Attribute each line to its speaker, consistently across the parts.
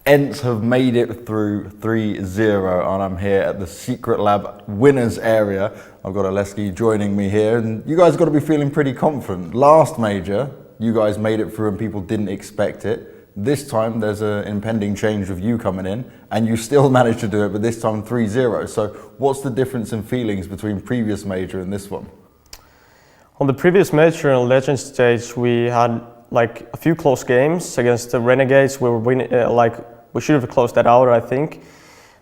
Speaker 1: Ents have made it through 3-0, and I'm here at the Secret Lab winners area. I've got Aleksib joining me here, and you guys got to be feeling pretty confident. Last major, you guys made it through and people didn't expect it. This time there's an impending change of you coming in, and you still managed to do it, but this time 3-0. So what's the difference in feelings between previous major and this one?
Speaker 2: On the previous major and Legend stage, we had like a few close games against the Renegades. We were winning, we should have closed that out, I think.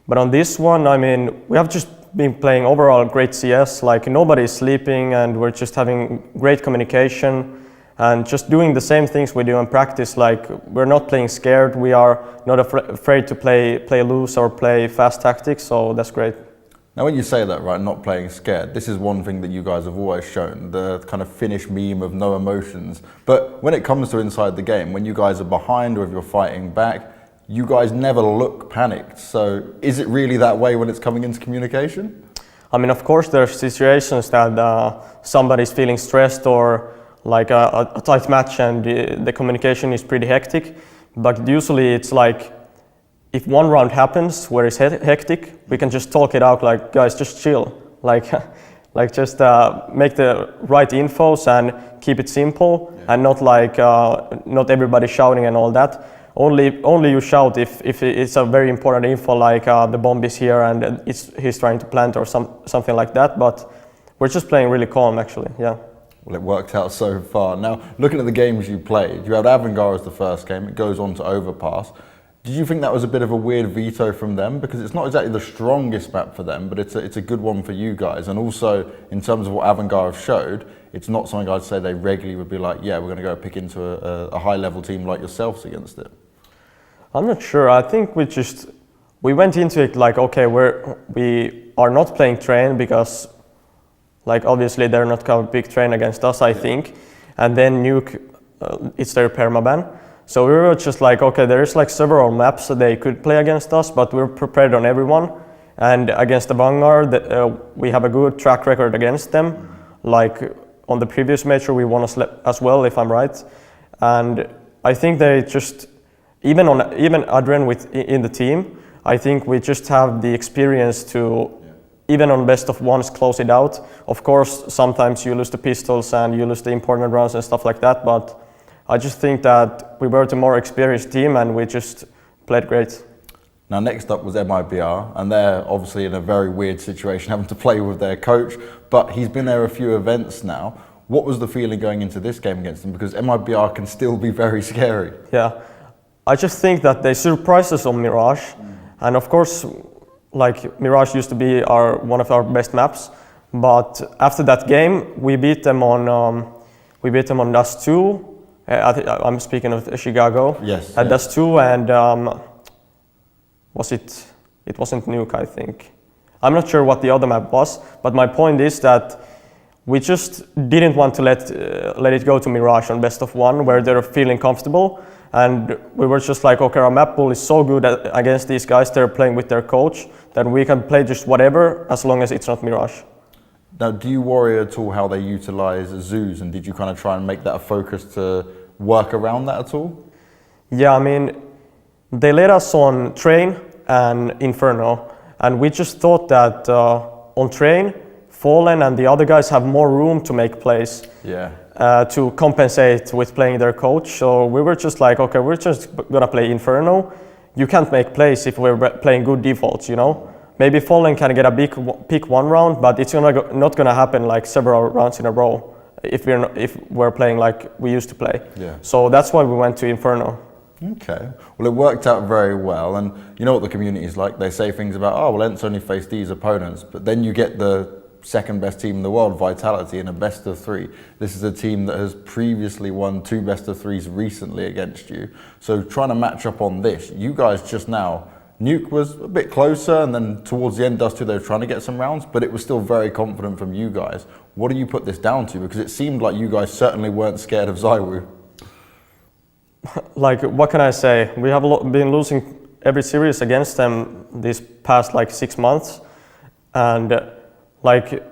Speaker 2: But on this one, I mean, we have just been playing overall great CS. Like nobody's sleeping, and we're just having great communication and just doing the same things we do in practice. Like we're not playing scared. We are not afraid to play loose or play fast tactics. So that's great.
Speaker 1: Now, when you say that, right, not playing scared, this is one thing that you guys have always shown, the kind of Finnish meme of no emotions. But when it comes to inside the game, when you guys are behind or if you're fighting back, you guys never look panicked. So is it really that way when it's coming into communication?
Speaker 2: I mean, of course, there are situations that somebody's feeling stressed or like a tight match and the communication is pretty hectic. But usually it's like, if one round happens where it's hectic, we can just talk it out like, guys, just chill. Like just make the right infos and keep it simple, and not like, not everybody shouting and all that. Only you shout if it's a very important info, like the bomb is here and he's trying to plant or something like that. But we're just playing really calm, actually. Yeah.
Speaker 1: Well, it worked out so far. Now, looking at the games you played, you had Avangar as the first game. It goes on to Overpass. Did you think that was a bit of a weird veto from them? Because it's not exactly the strongest map for them, but it's a good one for you guys. And also, in terms of what Avangar have showed, it's not something I'd say they regularly would be like, yeah, we're going to go pick into a high-level team like yourselves against it.
Speaker 2: I'm not sure. I think we went into it like, okay, we are not playing train because, like, obviously they're not going to pick train against us, I think. And then Nuke, it's their permaban. So we were just like, okay, there's like several maps that they could play against us, but we're prepared on everyone. And against the Vanguard, we have a good track record against them. Like on the previous major, we won as well, if I'm right. And I think they just, even Adrian in the team, I think we just have the experience to, even on best of ones, close it out. Of course, sometimes you lose the pistols and you lose the important rounds and stuff like that, but I just think that we were the more experienced team and we just played great.
Speaker 1: Now, next up was MIBR, and they're obviously in a very weird situation having to play with their coach, but he's been there a few events now. What was the feeling going into this game against them? Because MIBR can still be very scary.
Speaker 2: Yeah, I just think that they surprised us on Mirage. And of course, like Mirage used to be one of our best maps, but after that game, we beat them on Dust 2. I'm speaking of Chicago.
Speaker 1: Yes.
Speaker 2: At Dust 2, and it wasn't Nuke, I think. I'm not sure what the other map was, but my point is that we just didn't want to let it go to Mirage on best of one, where they're feeling comfortable. And we were just like, okay, our map pool is so good against these guys, they're playing with their coach, that we can play just whatever as long as it's not Mirage.
Speaker 1: Now, do you worry at all how they utilize zoos, and did you kind of try and make that a focus to work around that at all?
Speaker 2: Yeah, I mean, they let us on Train and Inferno, and we just thought that on Train, Fallen and the other guys have more room to make plays.
Speaker 1: Yeah.
Speaker 2: To compensate with playing their coach. So we were just like, okay, we're just gonna play Inferno. You can't make plays if we're playing good defaults, you know? Maybe Fallen can get a big pick one round, but it's not gonna happen like several rounds in a row if we're playing like we used to play.
Speaker 1: Yeah.
Speaker 2: So that's why we went to Inferno.
Speaker 1: Okay. Well, it worked out very well, and you know what the community is like. They say things about, oh, well, Ents only face these opponents, but then you get the second best team in the world, Vitality, in a best of three. This is a team that has previously won 2 best of threes recently against you. So trying to match up on this, you guys just now, Nuke was a bit closer, and then towards the end, Dust 2, they were trying to get some rounds, but it was still very confident from you guys. What do you put this down to? Because it seemed like you guys certainly weren't scared of Zywoo.
Speaker 2: Like, what can I say? We have been losing every series against them these past like 6 months, and like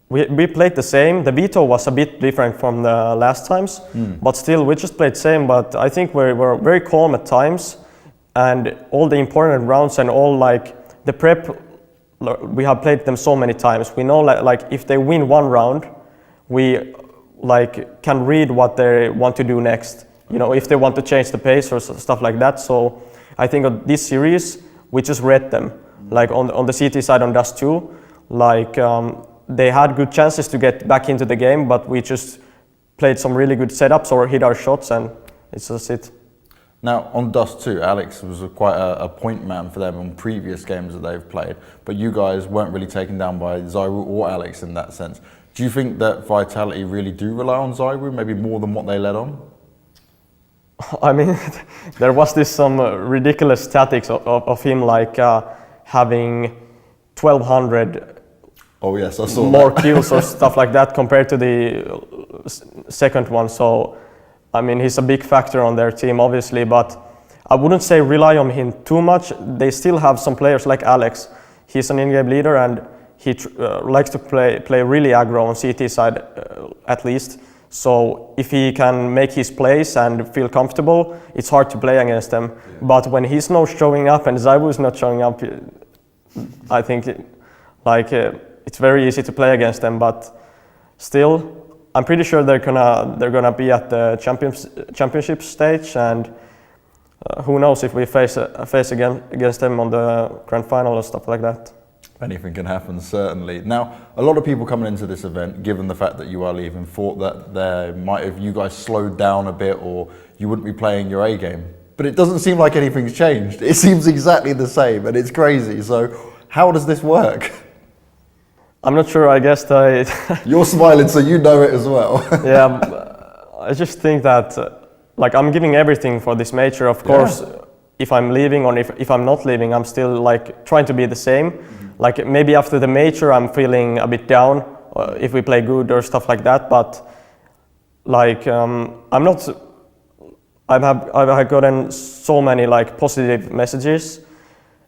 Speaker 2: we played the same. The veto was a bit different from the last times, but still we just played same. But I think we were very calm at times, and all the important rounds and all like the prep, we have played them so many times. We know like if they win one round, we like can read what they want to do next. You know, if they want to change the pace or stuff like that. So I think on this series we just read them. Like on the CT side on Dust 2, like they had good chances to get back into the game, but we just played some really good setups or hit our shots, and it's just it.
Speaker 1: Now, on Dust 2, Alex was quite a point man for them on previous games that they've played, but you guys weren't really taken down by Zyru or Alex in that sense. Do you think that Vitality really do rely on Zyru, maybe more than what they let on?
Speaker 2: I mean, there was this some ridiculous statistics of him, like having 1,200
Speaker 1: oh yes, I saw
Speaker 2: more
Speaker 1: that.
Speaker 2: kills or stuff like that compared to the second one. So, I mean, he's a big factor on their team, obviously, but I wouldn't say rely on him too much. They still have some players like Alex. He's an in-game leader, and he likes to play really aggro on CT side, at least. So if he can make his plays and feel comfortable, it's hard to play against them. Yeah. But when he's not showing up and Zyru is not showing up, I think it's very easy to play against them. But still, I'm pretty sure they're gonna be at the championship stage, and who knows if we face again against them on the grand final or stuff like that.
Speaker 1: Anything can happen, certainly. Now, a lot of people coming into this event, given the fact that you are leaving, thought that they might have you guys slowed down a bit, or you wouldn't be playing your A game. But it doesn't seem like anything's changed. It seems exactly the same, and it's crazy. So, how does this work?
Speaker 2: I'm not sure. I guess
Speaker 1: You're smiling, so you know it as well.
Speaker 2: Yeah, I just think that like I'm giving everything for this major. Of course, if I'm leaving or if I'm not leaving, I'm still like trying to be the same. Like maybe after the major, I'm feeling a bit down if we play good or stuff like that. But like I've gotten so many like positive messages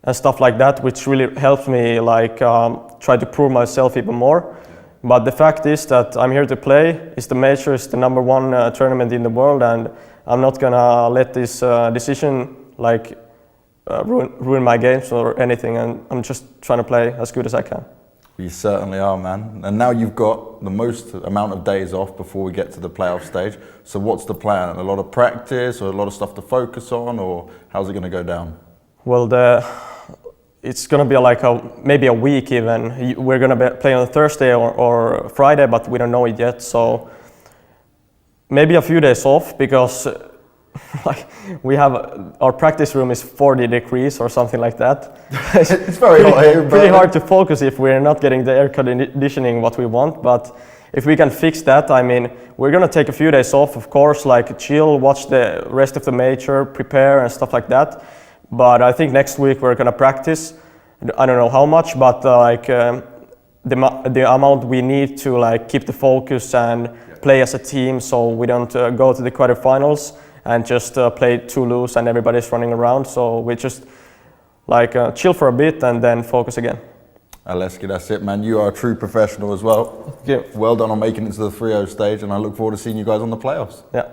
Speaker 2: and stuff like that, which really helps me like try to prove myself even more. But the fact is that I'm here to play. It's the major, it's the number one tournament in the world, and I'm not gonna let this decision like ruin my games or anything, and I'm just trying to play as good as I can.
Speaker 1: You certainly are, man. And now you've got the most amount of days off before we get to the playoff stage. So what's the plan? A lot of practice or a lot of stuff to focus on, or how's it going to go down?
Speaker 2: Well, it's going to be like maybe a week even. We're going to play on Thursday or Friday, but we don't know it yet. So maybe a few days off, because like we have our practice room is 40 degrees or something like that.
Speaker 1: It's very hot here.
Speaker 2: Pretty hard to focus if we're not getting the air conditioning what we want. But if we can fix that, I mean, we're gonna take a few days off, of course, like chill, watch the rest of the major, prepare and stuff like that. But I think next week we're gonna practice. I don't know how much, but the amount we need to like keep the focus and play as a team, so we don't go to the quarterfinals and just play too loose and everybody's running around. So we just like chill for a bit and then focus again.
Speaker 1: Aleksib, that's it, man. You are a true professional as well.
Speaker 2: Yeah.
Speaker 1: Well done on making it to the 3-0 stage, and I look forward to seeing you guys on the playoffs.
Speaker 2: Yeah.